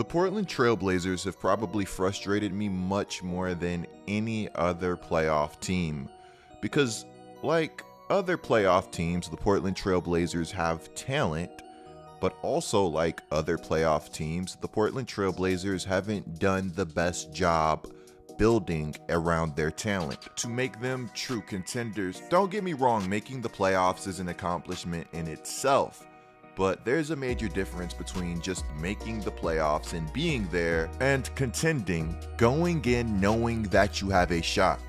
The Portland Trailblazers have probably frustrated me much more than any other playoff team because, like other playoff teams, the Portland Trailblazers have talent, but also like other playoff teams, the Portland Trailblazers haven't done the best job building around their talent to make them true contenders. Don't get me wrong, making the playoffs is an accomplishment in itself, but there's a major difference between just making the playoffs and being there and contending, going in knowing that you have a shot.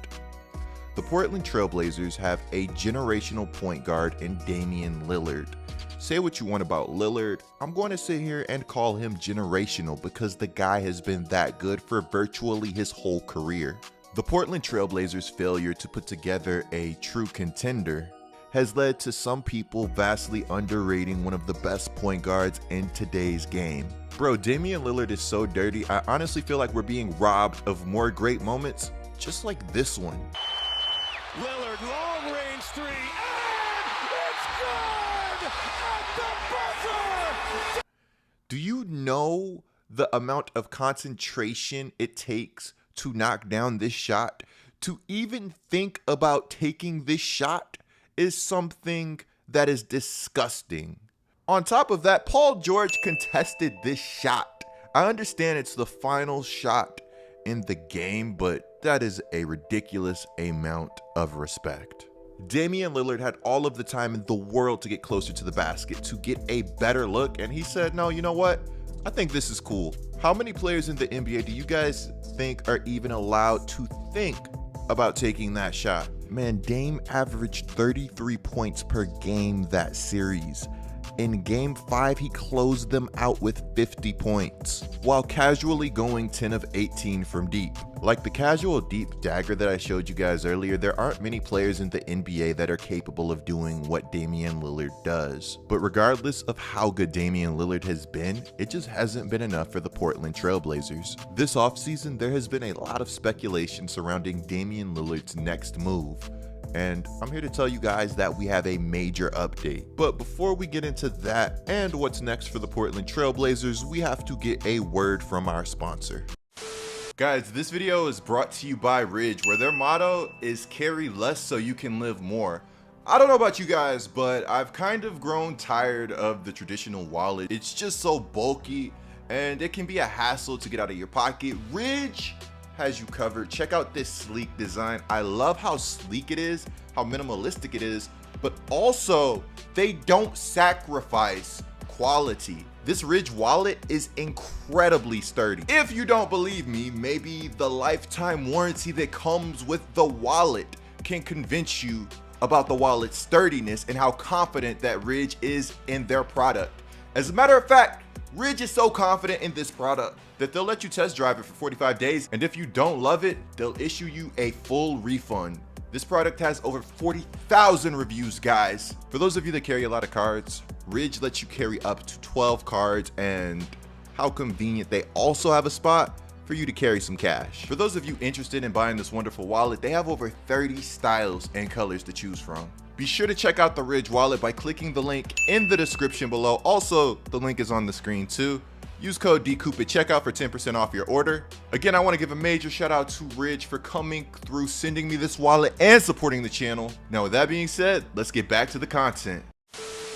The Portland Trailblazers have a generational point guard in Damian Lillard. Say what you want about Lillard, I'm going to sit here and call him generational because the guy has been that good for virtually his whole career. The Portland Trailblazers' failure to put together a true contender has led to some people vastly underrating one of the best point guards in today's game. Bro, Damian Lillard is so dirty, I honestly feel like we're being robbed of more great moments just like this one. Lillard, long range three, and it's good at the buzzer! Do you know the amount of concentration it takes to knock down this shot? To even think about taking this shot is something that is disgusting. On top of that, Paul George contested this shot. I understand it's the final shot in the game, but that is a ridiculous amount of respect. Damian Lillard had all of the time in the world to get closer to the basket, to get a better look, and he said, no, you know what? I think this is cool. How many players in the NBA do you guys think are even allowed to think about taking that shot? Man, Dame averaged 33 points per game that series. In game 5, he closed them out with 50 points, while casually going 10 of 18 from deep. Like the casual deep dagger that I showed you guys earlier, there aren't many players in the NBA that are capable of doing what Damian Lillard does. But regardless of how good Damian Lillard has been, it just hasn't been enough for the Portland Trailblazers. This offseason, there has been a lot of speculation surrounding Damian Lillard's next move. And I'm here to tell you guys that we have a major update. But before we get into that and what's next for the Portland Trailblazers, we have to get a word from our sponsor. Guys, this video is brought to you by Ridge, where their motto is carry less so you can live more. I don't know about you guys, but I've kind of grown tired of the traditional wallet. It's just so bulky and it can be a hassle to get out of your pocket. Ridge has you covered. Check out this sleek design. I love how sleek it is, how minimalistic it is, but also they don't sacrifice quality. This Ridge wallet is incredibly sturdy. If you don't believe me, maybe the lifetime warranty that comes with the wallet can convince you about the wallet's sturdiness and how confident that Ridge is in their product. As a matter of fact, Ridge is so confident in this product that they'll let you test drive it for 45 days, and if you don't love it, they'll issue you a full refund. This product has over 40,000 reviews, guys. For those of you that carry a lot of cards, Ridge lets you carry up to 12 cards, and how convenient they also have a spot for you to carry some cash. For those of you interested in buying this wonderful wallet, they have over 30 styles and colors to choose from. Be sure to check out the Ridge wallet by clicking the link in the description below. Also, the link is on the screen too. Use code DCOOP at checkout for 10% off your order. Again, I want to give a major shout out to Ridge for coming through, sending me this wallet and supporting the channel. Now with that being said, let's get back to the content.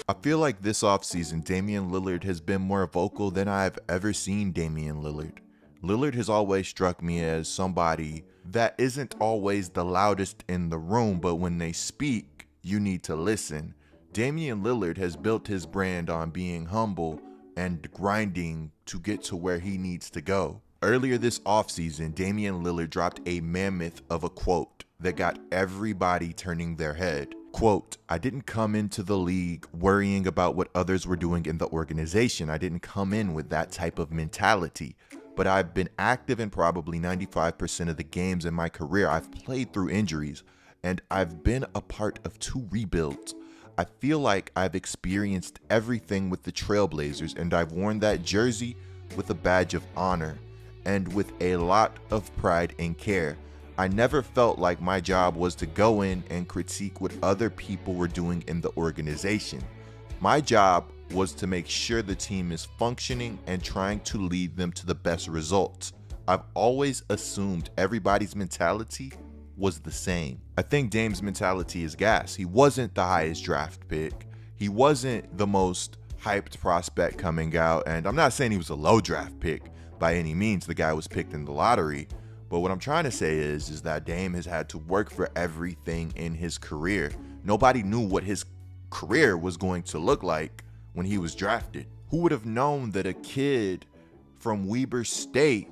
I feel like this offseason, Damian Lillard has been more vocal than I've ever seen Damian Lillard. Lillard has always struck me as somebody that isn't always the loudest in the room, but when they speak, you need to listen. Damian Lillard has built his brand on being humble and grinding to get to where he needs to go. Earlier this offseason, Damian Lillard dropped a mammoth of a quote that got everybody turning their head. Quote, I didn't come into the league worrying about what others were doing in the organization. I didn't come in with that type of mentality. But I've been active in probably 95% of the games in my career. I've played through injuries, and I've been a part of 2 rebuilds. I feel like I've experienced everything with the Trailblazers, and I've worn that jersey with a badge of honor and with a lot of pride and care. I never felt like my job was to go in and critique what other people were doing in the organization. My job was to make sure the team is functioning and trying to lead them to the best results. I've always assumed everybody's mentality was the same. I think Dame's mentality is gas. He wasn't the highest draft pick. He wasn't the most hyped prospect coming out. And I'm not saying he was a low draft pick by any means. The guy was picked in the lottery. But what I'm trying to say is that Dame has had to work for everything in his career. Nobody knew what his career was going to look like when he was drafted. Who would have known that a kid from Weber State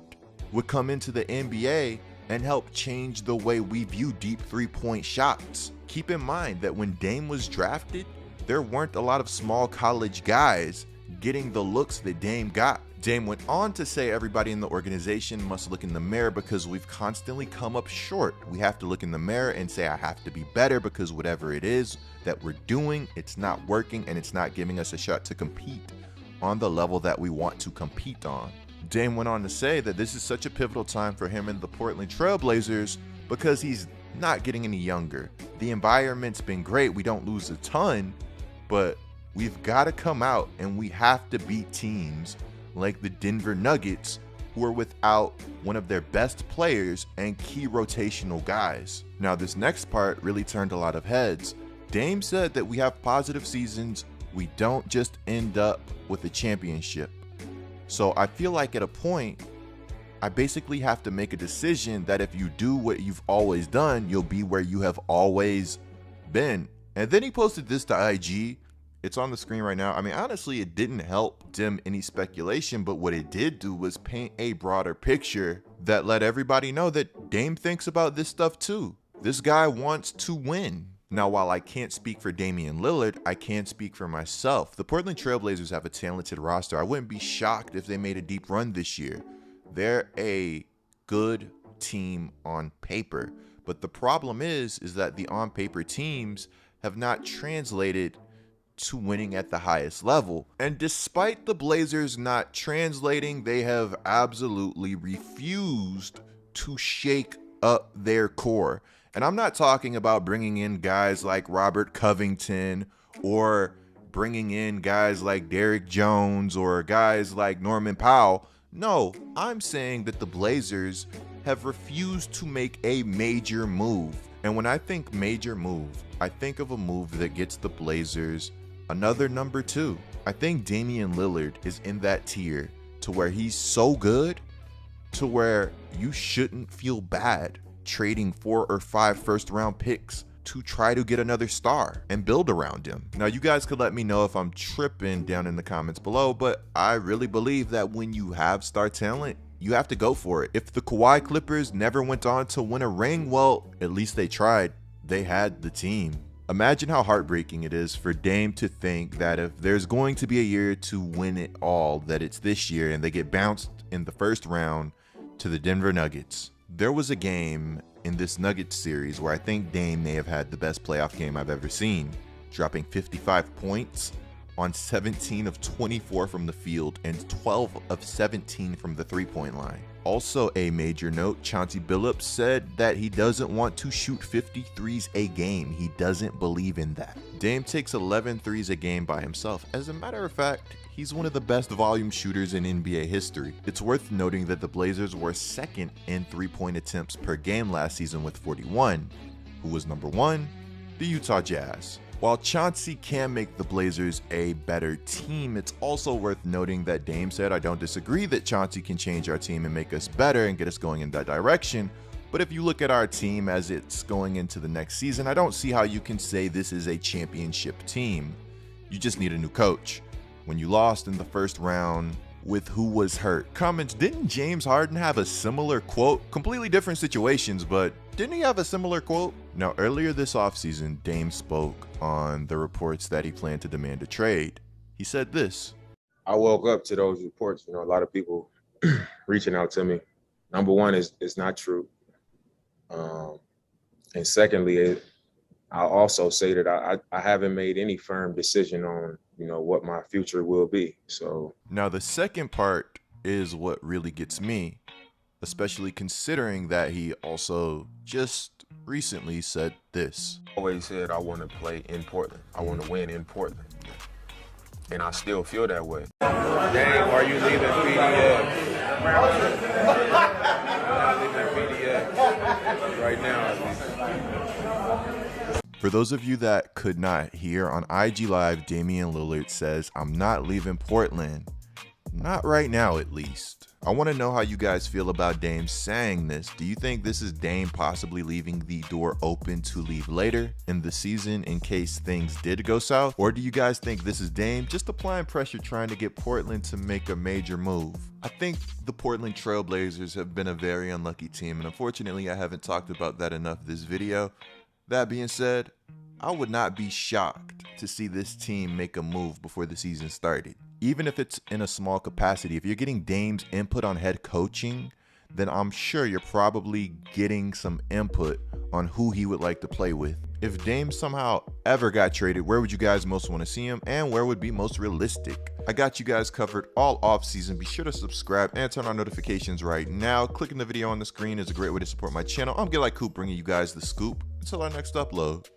would come into the NBA and help change the way we view deep three-point shots? Keep in mind that when Dame was drafted, there weren't a lot of small college guys getting the looks that Dame got. Dame went on to say everybody in the organization must look in the mirror because we've constantly come up short. We have to look in the mirror and say, I have to be better because whatever it is that we're doing, it's not working and it's not giving us a shot to compete on the level that we want to compete on. Dame went on to say that this is such a pivotal time for him and the Portland Trailblazers because he's not getting any younger. The environment's been great. We don't lose a ton, but we've got to come out and we have to beat teams like the Denver Nuggets, who are without one of their best players and key rotational guys. Now, this next part really turned a lot of heads. Dame said that we have positive seasons. We don't just end up with a championship. So I feel like at a point, I basically have to make a decision that if you do what you've always done, you'll be where you have always been. And then he posted this to IG. It's on the screen right now. I mean, honestly, it didn't help dim any speculation, but what it did do was paint a broader picture that let everybody know that Dame thinks about this stuff too. This guy wants to win. Now, while I can't speak for Damian Lillard, I can speak for myself. The Portland Trailblazers have a talented roster. I wouldn't be shocked if they made a deep run this year. They're a good team on paper, but the problem is that the on-paper teams have not translated to winning at the highest level. And despite the Blazers not translating, they have absolutely refused to shake up their core. And I'm not talking about bringing in guys like Robert Covington or bringing in guys like Derrick Jones or guys like Norman Powell. No, I'm saying that the Blazers have refused to make a major move. And when I think major move, I think of a move that gets the Blazers another number 2. I think Damian Lillard is in that tier to where he's so good to where you shouldn't feel bad trading 4 or 5 first-round picks to try to get another star and build around him. Now, you guys could let me know if I'm tripping down in the comments below, but I really believe that when you have star talent, you have to go for it. If the Kawhi Clippers never went on to win a ring, well, at least they tried. They had the team. Imagine how heartbreaking it is for Dame to think that if there's going to be a year to win it all, that it's this year, and they get bounced in the first round to the Denver Nuggets. There was a game in this Nuggets series where I think Dame may have had the best playoff game I've ever seen, dropping 55 points on 17 of 24 from the field and 12 of 17 from the three-point line. Also a major note, Chauncey Billups said that he doesn't want to shoot 50 threes a game. He doesn't believe in that. Dame takes 11 threes a game by himself. As a matter of fact, he's one of the best volume shooters in NBA history. It's worth noting that the Blazers were second in three-point attempts per game last season with 41. Who was number 1? The Utah Jazz. While Chauncey can make the Blazers a better team, it's also worth noting that Dame said, I don't disagree that Chauncey can change our team and make us better and get us going in that direction. But if you look at our team as it's going into the next season, I don't see how you can say this is a championship team. You just need a new coach. When you lost in the first round with who was hurt. Comments, didn't James Harden have a similar quote? Completely different situations, but didn't he have a similar quote? Now, earlier this offseason, Dame spoke on the reports that he planned to demand a trade. He said this. I woke up to those reports, a lot of people reaching out to me. Number one is it's not true. And secondly, I'll also say that I haven't made any firm decision on, what my future will be. So now the second part is what really gets me, especially considering that he also just recently said this. I always said I want to play in Portland. I want to win in Portland. And I still feel that way. Dang, are you leaving PDX? I'm leaving PDX right now. For those of you that could not hear, on IG Live, Damian Lillard says, "I'm not leaving Portland. Not right now, at least." I want to know how you guys feel about Dame saying this. Do you think this is Dame possibly leaving the door open to leave later in the season in case things did go south? Or do you guys think this is Dame just applying pressure trying to get Portland to make a major move? I think the Portland Trailblazers have been a very unlucky team, and unfortunately I haven't talked about that enough this video. That being said, I would not be shocked to see this team make a move before the season started. Even if it's in a small capacity, if you're getting Dame's input on head coaching, then I'm sure you're probably getting some input on who he would like to play with. If Dame somehow ever got traded, where would you guys most want to see him, and where would be most realistic? I got you guys covered all off season. Be sure to subscribe and turn on notifications right now. Clicking the video on the screen is a great way to support my channel. I'm Get Like Coop, bringing you guys the scoop. Until our next upload.